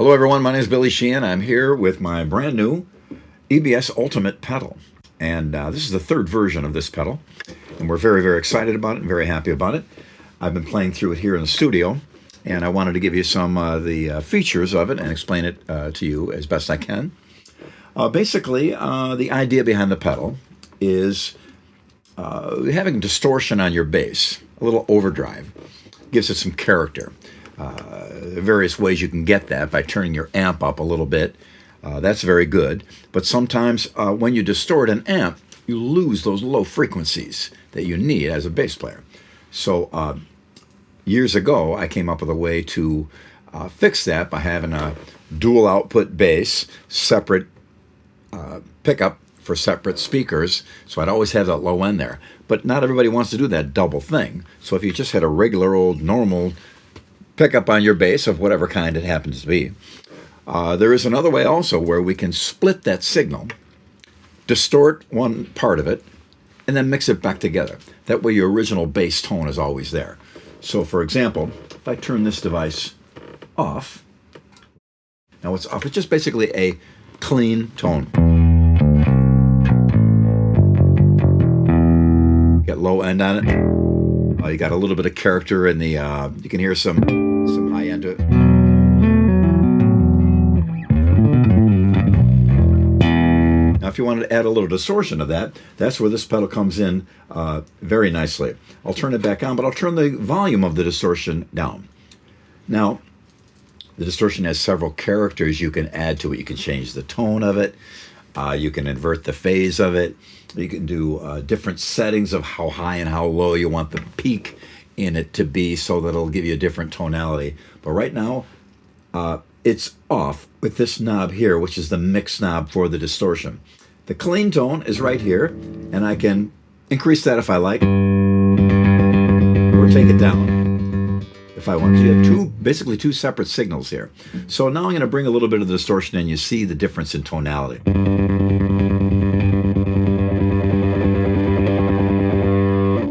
Hello everyone, my name is Billy Sheehan. I'm here with my brand new EBS Ultimate pedal. And this is the third version of this pedal. And we're very, very excited about it and very happy about it. I've been playing through it here in the studio. And I wanted to give you some of the features of it and explain it to you as best I can. Basically, the idea behind the pedal is having distortion on your bass, a little overdrive. Gives it some character. Various ways you can get that by turning your amp up a little bit. That's very good. But sometimes when you distort an amp, you lose those low frequencies that you need as a bass player. So years ago, I came up with a way to fix that by having a dual output bass, separate pickup for separate speakers. So I'd always have that low end there. But not everybody wants to do that double thing. So if you just had a regular old normal pickup on your bass of whatever kind it happens to be, there is another way also where we can split that signal, distort one part of it, and then mix it back together. That way your original bass tone is always there. So for example, if I turn this device off, now it's off, it's just basically a clean tone. Get low end on it. You got a little bit of character in the, you can hear some high end to it. Now if you wanted to add a little distortion to that, that's where this pedal comes in very nicely. I'll turn it back on, but I'll turn the volume of the distortion down. Now, the distortion has several characters you can add to it. You can change the tone of it. You can invert the phase of it. You can do different settings of how high and how low you want the peak in it to be so that it'll give you a different tonality. But right now, it's off with this knob here, which is the mix knob for the distortion. The clean tone is right here, and I can increase that if I like, or take it down if I want to. You have basically two separate signals here. So now I'm going to bring a little bit of the distortion and you see the difference in tonality.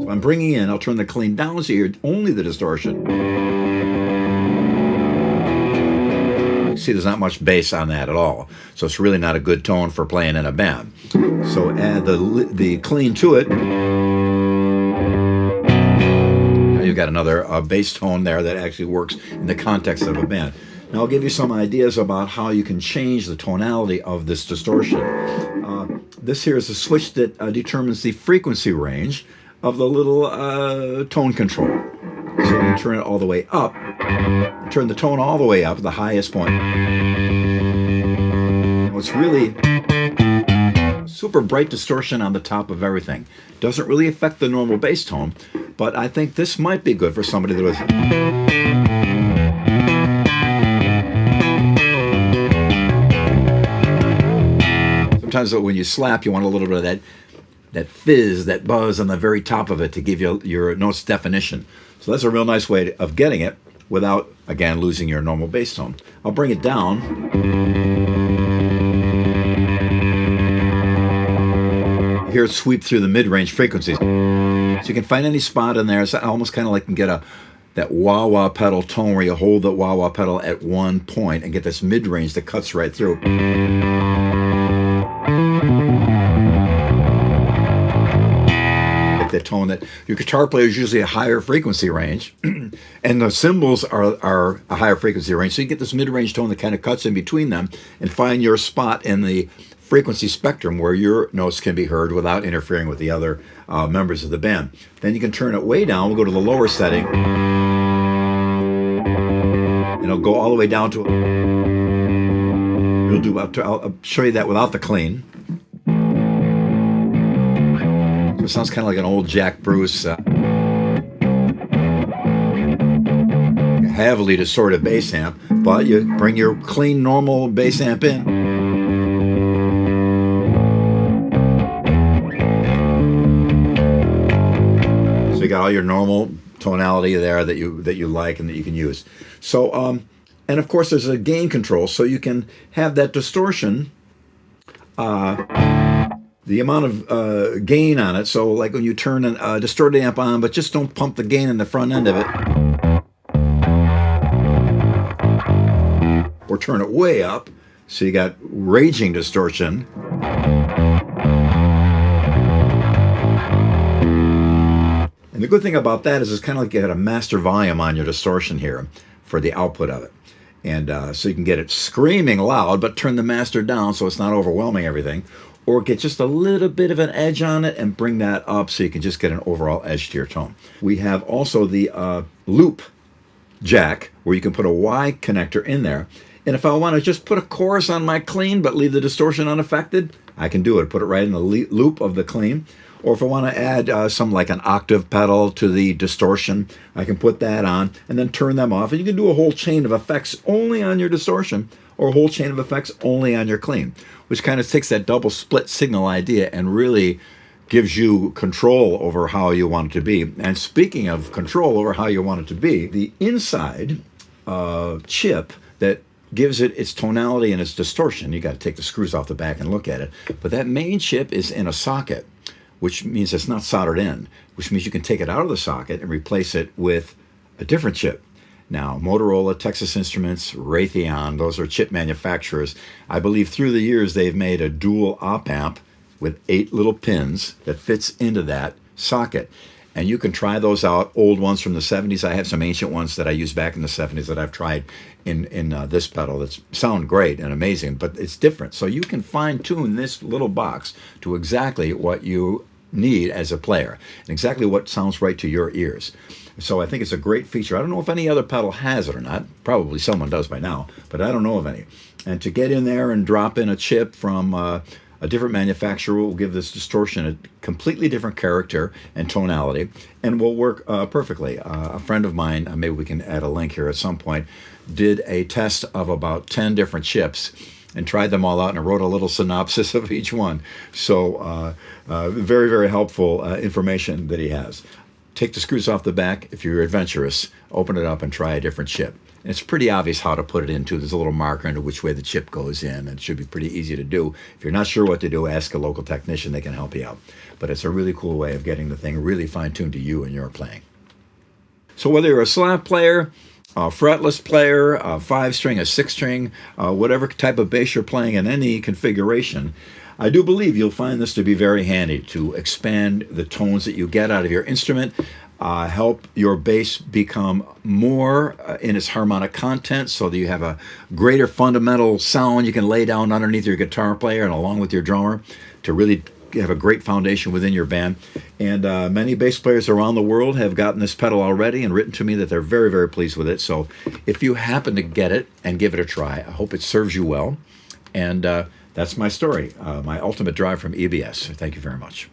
So I'm bringing in, I'll turn the clean down so you hear only the distortion. See, there's not much bass on that at all. So it's really not a good tone for playing in a band. So add the clean to it. You've got another bass tone there that actually works in the context of a band. Now I'll give you some ideas about how you can change the tonality of this distortion. This here is a switch that determines the frequency range of the little tone control. So you turn it all the way up, turn the tone all the way up, the highest point. It's really super bright distortion on the top of everything. Doesn't really affect the normal bass tone, but I think this might be good for somebody that was... Sometimes when you slap, you want a little bit of that fizz, that buzz on the very top of it to give you your note's definition. So that's a real nice way of getting it without, again, losing your normal bass tone. I'll bring it down. Hear it sweep through the mid-range frequencies. So you can find any spot in there. It's almost kind of like you can get that wah-wah pedal tone where you hold the wah-wah pedal at one point and get this mid-range that cuts right through. Like the tone that your guitar player is usually a higher frequency range, and the cymbals are a higher frequency range. So you get this mid-range tone that kind of cuts in between them and find your spot in the frequency spectrum where your notes can be heard without interfering with the other members of the band. Then you can turn it way down. We'll go to the lower setting, and it'll go all the way down to... I'll show you that without the clean. So it sounds kind of like an old Jack Bruce, heavily distorted bass amp, but you bring your clean, normal bass amp in. You got all your normal tonality there that you like and that you can use. So and of course there's a gain control, so you can have that distortion, the amount of gain on it. So like when you turn a distorted amp on, but just don't pump the gain in the front end of it. Or or turn it way up. So you got raging distortion. And the good thing about that is it's kind of like you had a master volume on your distortion here for the output of it. And so you can get it screaming loud, but turn the master down so it's not overwhelming everything. Or get just a little bit of an edge on it and bring that up so you can just get an overall edge to your tone. We have also the loop jack where you can put a Y connector in there. And if I want to just put a chorus on my clean but leave the distortion unaffected, I can do it. Put it right in the loop of the clean. Or if I want to add some like an octave pedal to the distortion, I can put that on and then turn them off. And you can do a whole chain of effects only on your distortion or a whole chain of effects only on your clean, which kind of takes that double split signal idea and really gives you control over how you want it to be. And speaking of control over how you want it to be, the inside chip that gives it its tonality and its distortion, you got to take the screws off the back and look at it, but that main chip is in a socket, which means it's not soldered in, which means you can take it out of the socket and replace it with a different chip. Now, Motorola, Texas Instruments, Raytheon, those are chip manufacturers. I believe through the years they've made a dual op amp with 8 little pins that fits into that socket. And you can try those out, old ones from the 70s. I have some ancient ones that I used back in the 70s that I've tried in this pedal that sound great and amazing, but it's different. So you can fine-tune this little box to exactly what you need as a player and exactly what sounds right to your ears. So I think it's a great feature. I don't know if any other pedal has it or not. Probably someone does by now, but I don't know of any. And to get in there and drop in a chip from a different manufacturer will give this distortion a completely different character and tonality and will work perfectly. A friend of mine, maybe we can add a link here at some point, did a test of about 10 different chips and tried them all out and wrote a little synopsis of each one. So very, very helpful information that he has. Take the screws off the back. If you're adventurous, open it up and try a different chip. And it's pretty obvious how to put it into. There's a little marker into which way the chip goes in, and it should be pretty easy to do. If you're not sure what to do, ask a local technician. They can help you out. But it's a really cool way of getting the thing really fine-tuned to you and your playing. So whether you're a slap player, a fretless player, a 5-string, a 6-string, whatever type of bass you're playing in any configuration, I do believe you'll find this to be very handy to expand the tones that you get out of your instrument, help your bass become more in its harmonic content so that you have a greater fundamental sound you can lay down underneath your guitar player and along with your drummer to really have a great foundation within your band. And many bass players around the world have gotten this pedal already and written to me that they're very, very pleased with it. So if you happen to get it and give it a try, I hope it serves you well. And that's my story, my ultimate drive from EBS. Thank you very much.